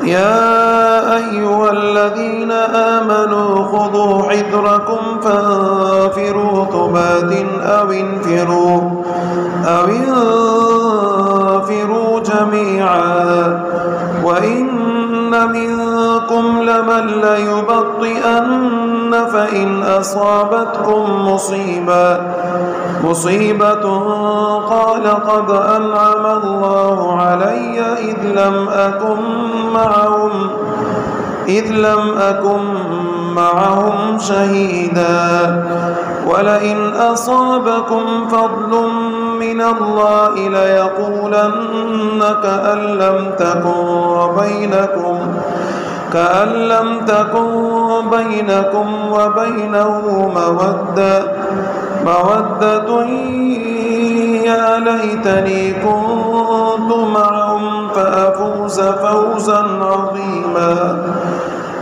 يا أيها الذين آمنوا خذوا حذركم فانفروا ثبات أو انفروا جميعا وإن منكم لمن ليبطئن فإن أصابتكم مصيبة قال قد أنعم الله علي إذ لم أكن معهم شهيدا ولئن أصابكم فضل من الله ليقولن كأن لم تكن بينكم وبينه مودة يا ليتني كنت معهم فأفوز فوزا عظيما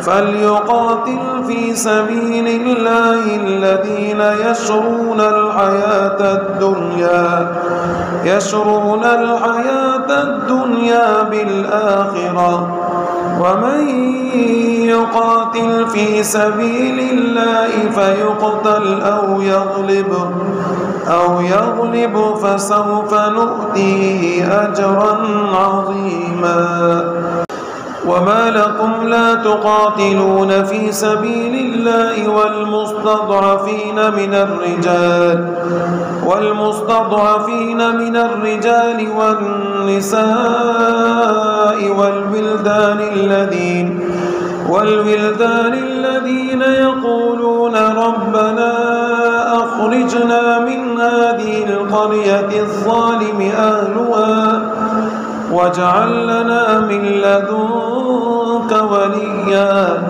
فليقاتل في سبيل الله الذين يشرون الحياة الدنيا بالآخرة ومن يقاتل في سبيل الله فيقتل أو يغلب فسوف نؤتيه أجرا عظيما وما لكم لا تقاتلون في سبيل الله والمستضعفين من الرجال والنساء والولدان الذين يقولون ربنا أخرجنا من هذه القرية الظالم أهلها واجعل لنا من لدنك وليا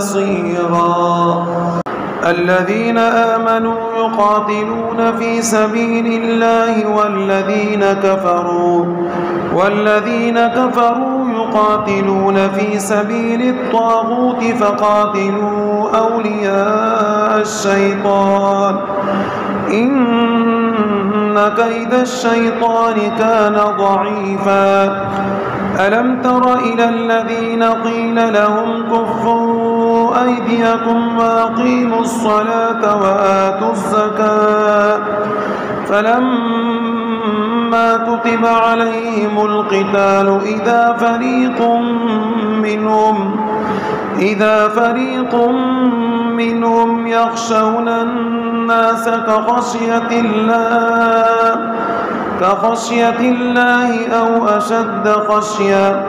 نصيرا الذين آمنوا يقاتلون في سبيل الله والذين كفروا يقاتلون في سبيل الطاغوت فقاتلوا أولياء الشيطان إن كيد الشيطان كان ضعيفا ألم تر إلى الذين قيل لهم كفوا أيديكم وأقيموا الصلاة وآتوا الزكاة فلما كتب عليهم القتال إذا فريق منهم يخشون الناس كخشية الله أو أشد خشية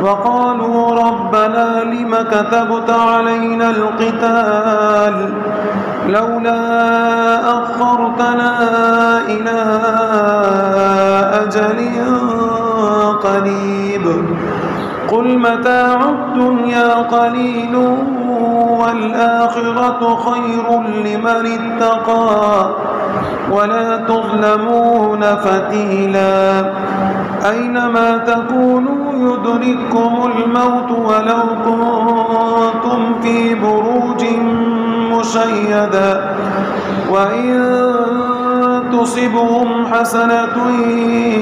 وقالوا ربنا لم كتبت علينا القتال لولا أخرتنا إلى أجل قريب قل متاع الدنيا قليل والآخرة خير لمن اتقى ولا تظلمون فتيلا أينما تكونوا يدرككم الموت ولو كنتم في بروج مشيدة وإن تصبهم حسنة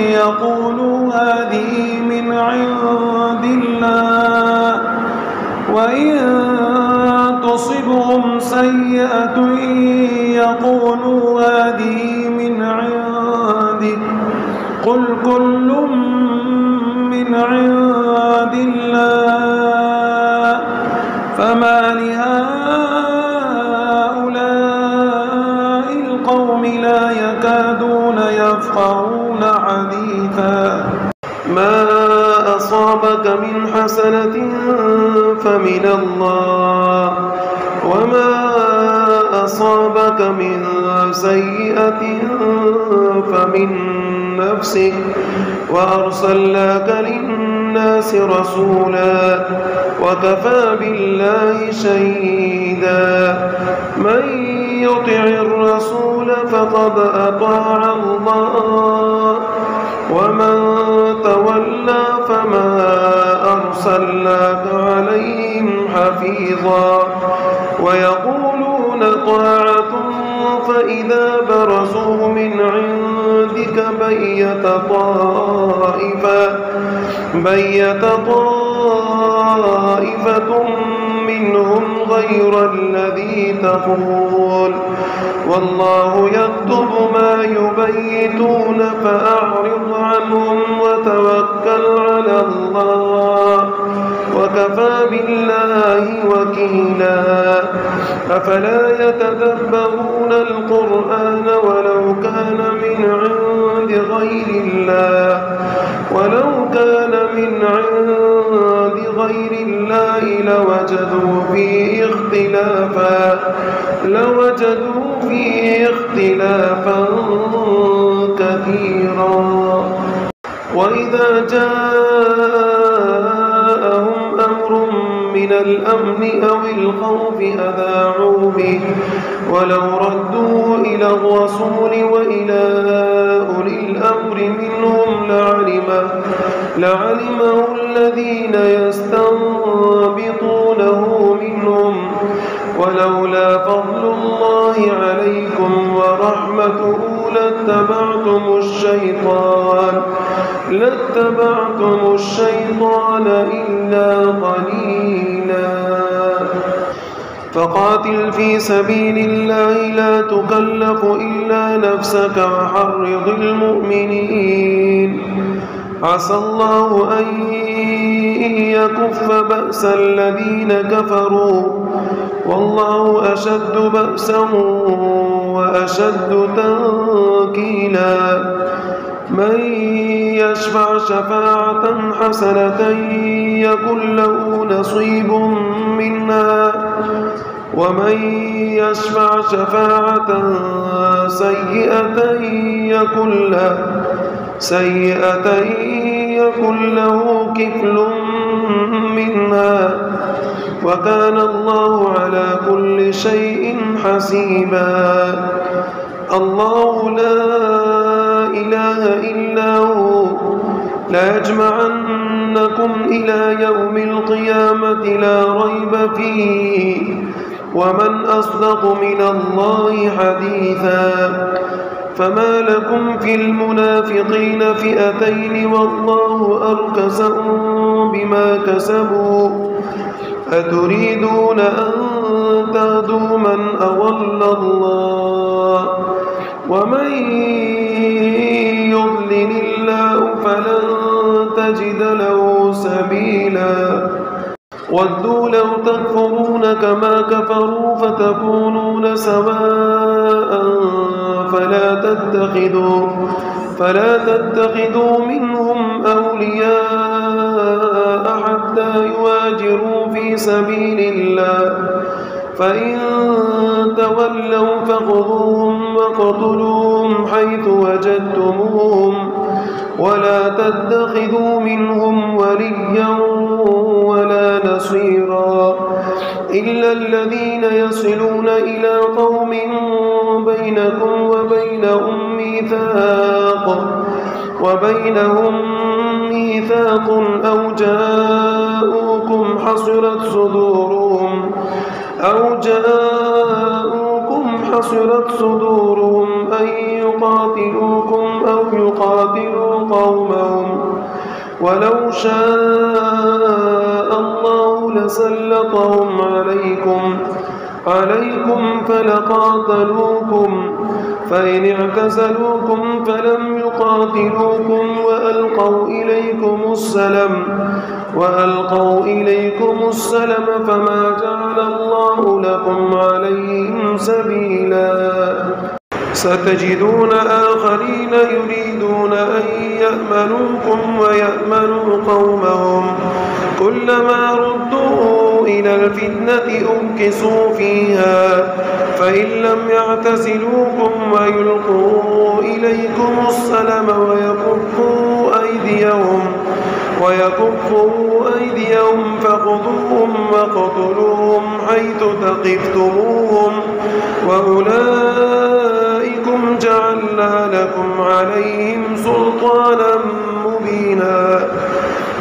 يقولوا هذه من عند الله وإن تصبهم سيئة يقولوا هذه من عندك قل كل من عند الله فما لهؤلاء القوم لا يكادون يفقهون حديثا ما أصابك من حسنة فمن الله وما أصابك من سيئة فمن نفسك وأرسلناك للناس رسولا وكفى بالله شهيدا من يطع الرسول فقد أطاع الله ومن تولى فما أرسلناك عليهم حفيظا ويقولون طاعة فإذا برزوا من عندك ربك بيت طائفة منهم غير الذي تقول والله يكتب ما يبيتون فأعرض عنهم وتوكل على الله وكفى بالله وكيلا أفلا يتدبرون القرآن ولو كان من عند غير الله لوجدوا فيه اختلافا كثيرا وإذا جاءهم أمر من الأمن أو الخوف أذاعوا به ولو ردوا إلى الرسول وإلى أولي الأمر منهم لعلمه الذين يستنبطونه منهم ولولا فضل الله عليكم ورحمته لاتبعتم الشيطان إلا قليلا فقاتل في سبيل الله لا تكلف إلا نفسك وحرض المؤمنين عسى الله أن يكف بأس الذين كفروا والله أشد بأسا وأشد تنكيلا من يشفع شفاعة حسنة يكن له نصيب منها ومن يشفع شفاعة سيئة يكن له كفل منها وكان الله على كل شيء حسيبا الله لا إله إلا هو لا يجمعنكم إلى يوم القيامة لا ريب فيه ومن أصدق من الله حديثا فما لكم في المنافقين فئتين والله أركسهم بما كسبوا أتريدون أن تهدوا من أضل الله ومن يضلل الله فلن تجد له سبيلا ودوا لو تكفرون كما كفروا فتكونون سواء فلا تتخذوا منهم أولياء حتى يهاجروا في سبيل الله فإن تولوا فخذوهم وقتلوهم حيث وجدتموهم ولا تتخذوا منهم وليا ولا نصيرا إلا الذين يصلون إلى قوم بينكم وبينهم ميثاق أو جاءوكم حصرت صدورهم أن يقاتلوكم أو يقاتلوا قومهم ولو شاء الله لسلطهم عليكم فلقاتلوكم فإن اعتزلوكم فلم يقاتلوكم وألقوا إليكم السلم فما جعل الله لكم عليهم سبيلا ستجدون آخرين يريدون أن يأمنوكم ويأمنوا قومهم كلما ردوا إلى الفتنة أركسوا فيها فإن لم يعتزلوكم ويلقوا إليكم السلم ويكفوا أيديهم فخذوهم وقتلوهم حيث ثقفتموهم وأولئكم جعلنا لكم عليهم سلطانا مبينا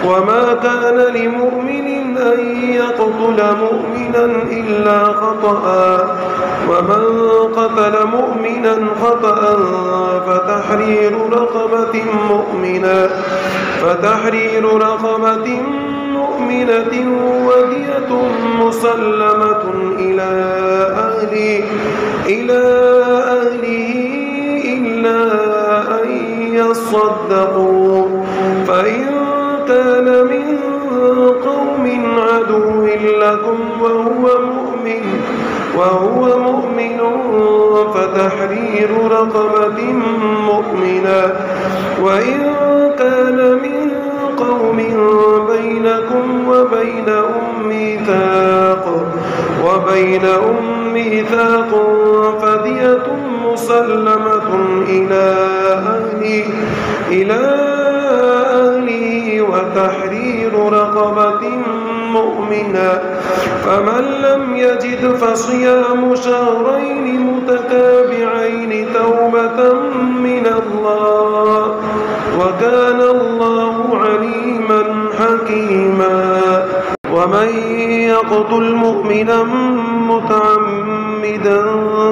وما كان لمؤمن أن يقتل مؤمنا إلا خطأ ومن قتل مؤمنا خطأ فتحرير رقبة مؤمنة ودية مسلمة إلى أهله إلا أن يصدقوا فإن كان من قوم عدو لكم وهو مؤمن فتحرير رقبة مؤمنة وإن كان من قوم بينكم وبينهم ميثاق فدية مسلمة إلى أهله وتحرير رقبة مؤمنة فمن لم يجد فصيام شهرين متتابعين توبة من الله وكان الله عليما حكيما ومن يقتل مؤمنا متعمدا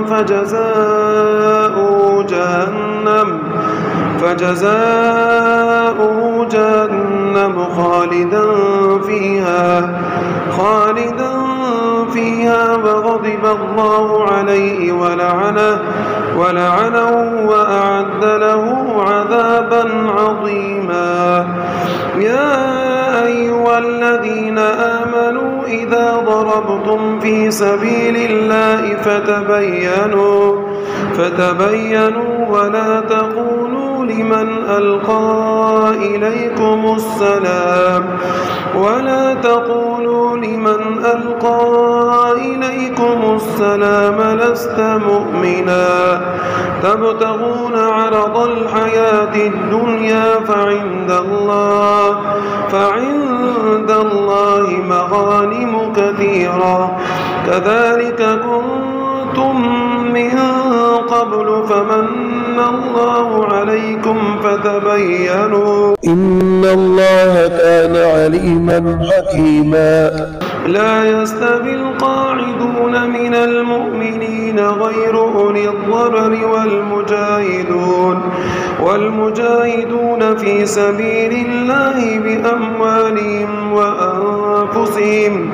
فجزاؤه جهنم خالدا فيها وغضب الله عليه ولعنه وأعد له عذابا عظيما يا أيها الذين آمنوا إذا ضربتم في سبيل الله فتبينوا ولا تقولوا لمن ألقى إليكم السلام لست مؤمنا تبتغون عرض الحياة الدنيا فعند الله مغانم كثيرة كذلك كنتم من قبل فمن الله عليكم فتبينوا إن الله كان عليما حكيما لا يستوي القاعدون من المؤمنين غير أولي الضرر والمجاهدون في سبيل الله بأموالهم وأنفسهم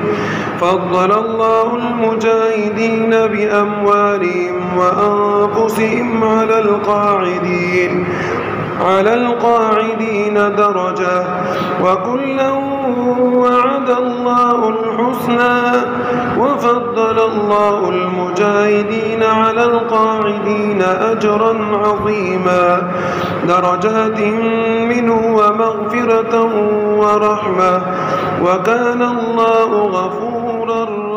فضل الله المجاهدين بأموالهم وأنفسهم على القاعدين درجة وكلا وعد الله الحسنى وفضل الله المجاهدين على القاعدين أجرا عظيما درجات منه ومغفرة ورحمة وكان الله غفورا